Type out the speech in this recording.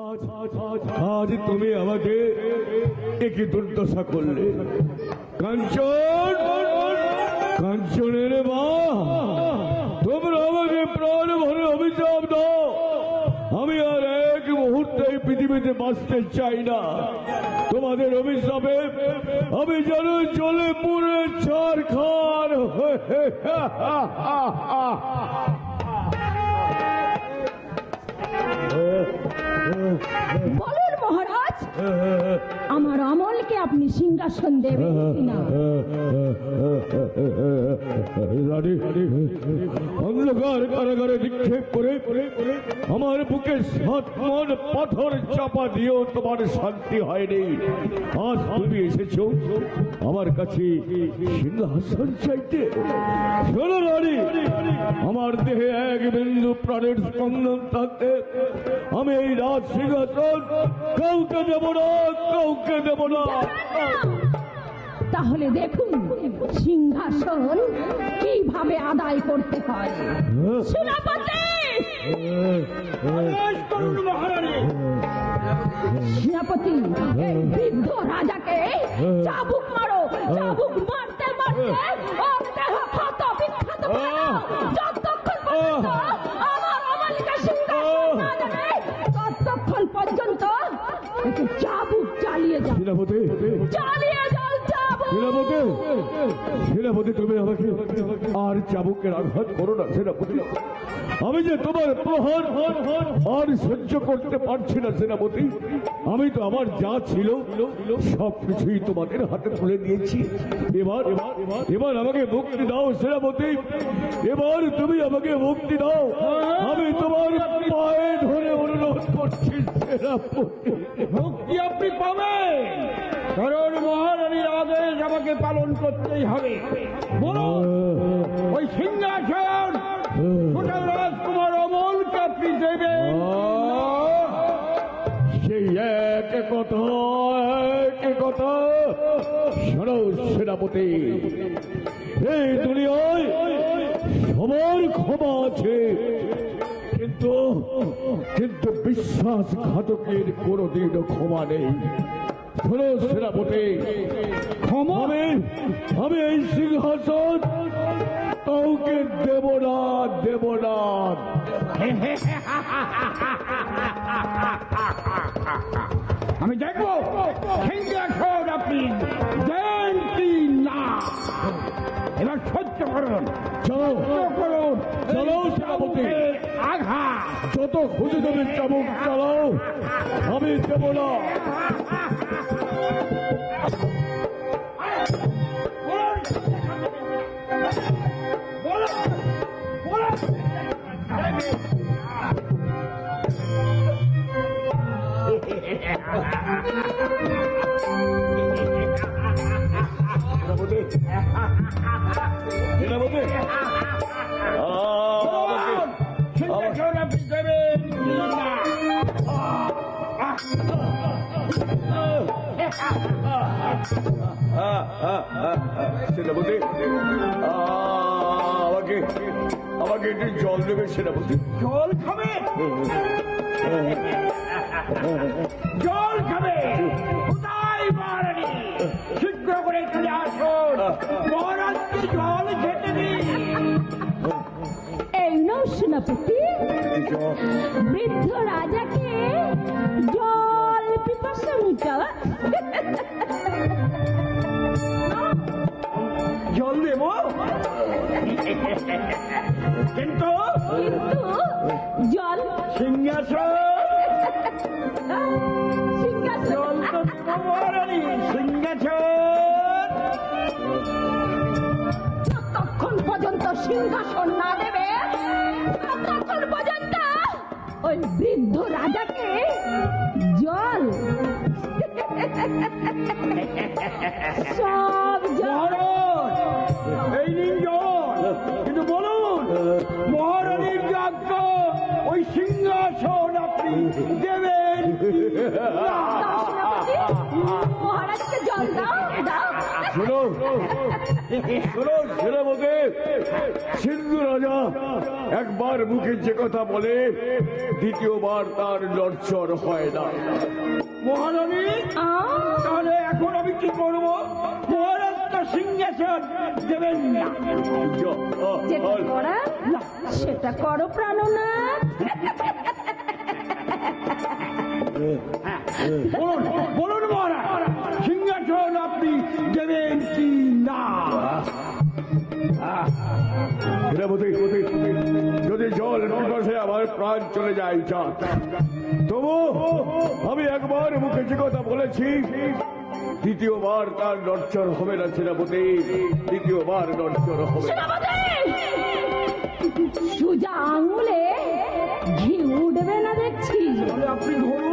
আজ তুমি আমাকে একই দুর্দশা করলে। কাঞ্চন, কাঞ্চনের মা, তোমরা আমাকে প্রাণ ভরে অভিশাপ দাও। আমি আর এক মুহূর্তে পৃথিবীতে বাঁচতে চাই না। তোমাদের অভিশাপে আমি যেন জলে পুড়ে ছারখার হয়ে। বলুন মহারাজ, আমার অমলকে আপনি সিংহাসন দেবেন কিনা? রানী, অন্ধকার কারাগারে নিক্ষেপ করে আমার বুকে 7 মণ পাথর চাপা দিয়েও তোমার শান্তি হয়নি। আজ তুমি এসেছো আমার কাছে সিংহাসন চাইতে। শোনো রানী, আমার দেহে এক বিন্দু প্রাণের স্পন্দন থাকতে আমি এই রাজ সিংহাসন কাউকে দেব না, কাউকে দেব না। তাহলে দেখুন সিংহাসন কিভাবে আদায় করতে হয়। সেনাপতি, সেনাপতি, এই বৃদ্ধ রাজাকে চাবুক মারো। চাবুক মারতে মারতে ওর দেহ ক্ষত বিক্ষত করে দাও। যতক্ষণ পর্যন্ত আমার অমলকে সিংহাসন না দেবে, ততক্ষণ পর্যন্ত একে চাবুক চালিয়ে যাও। সেনাপতি, চালিয়ে যাও চাবুক। সেনাপতি, সেনাপতি, তুমি আমাকে আর চাবুকের আঘাত করো না। সেনাপতি, আমি যে তোমার প্রহার আর সহ্য করতে পারছি না। সেনাপতি, আমি তো আমার যা ছিল সবকিছুই তোমাদের হাতে তুলে দিয়েছি। এবার এবার এবার আমাকে মুক্তি দাও সেনাপতি। এবার তুমি আমাকে মুক্তি দাও। আমি তোমার পায়ে ধরে অনুরোধ করছি সেনাপতি। মুক্তি আপনি পাবেন, কারণ মহারানীর আদেশ আমাকে পালন করতেই হবে। বলুন, ওই সিংহাসন ছোটাল রাজকুমার অমলকে আপনি দেবেন? সেই এক কথা, এক কথা। শোনো সেনাপতি, এই দুনিয়ায় সবার ক্ষমা আছে, কিন্তু কিন্তু বিশ্বাসঘাতকের কোনোদিনও ক্ষমা নেই। শোনো সেনাপতি, আমি এই সিংহাসন কাউকে দেব না, দেব না। আমি দেখবো সিংহাসন আপনি দেন কি না। এবার সহ্য করুন, চলো করুন। চলো সেনাপতি, আঘাত যত খুশি তুমি চাবুক চালাও, আমি দেব না। সেনাপতি, সিংহাসন আপনি দেবেন কি না? সেনাপতি, আমাকে আমাকে একটু জল দেবে সেনাপতি। জল খাবে? জল খাবে? কোথায় মহারানী? শীঘ্র করে এখানে আসুন, মহারাজকে জল খেতে দিন। এই নাও সেনাপতি, বৃদ্ধ রাজাকে জল পিপাসা মিটাও। জল দেব, কিন্তু কিন্তু জল সিংহাসন সিংহাসন জল তো দেব মহারানী, সিংহাসন। যতক্ষণ পর্যন্ত সিংহাসন না দেবে, ততক্ষণ পর্যন্ত ওই বৃদ্ধ রাজাকে জল সব জল। এই নিন জল, কিন্তু বলুন মহারানীর যজ্ঞ ওই সিংহাসন আপনি দেবেন? মহারাজকে জল দাও, দাও। শোনো শোনো সেনাপতি, সিন্ধু রাজা একবার মুখে যে কথা বলে দ্বিতীয়বার তার লড়চড় হয় না। মহারানী, তাহলে এখন আমি কি করবো? মহারাজ তো সিংহাসন দেবেন না। যেটা করা সেটা করো প্রাণনাথ। বলুন বলুন মহারাজ, সিংহাসন আপনি দেবেন কি না? সেনাপতি, যদি জল পিপাসে আমার প্রাণ চলে যায় যাক, তবু আমি একবার মুখে যে কথা বলেছি দ্বিতীয়বার তার নড়চড় হবে না। সেনাপতি, দ্বিতীয়বার নড়চড় হবে না। সেনাপতি, সুজা আঙুলে ঘি উঠবে না দেখছি। তাহলে আপনি ধরুন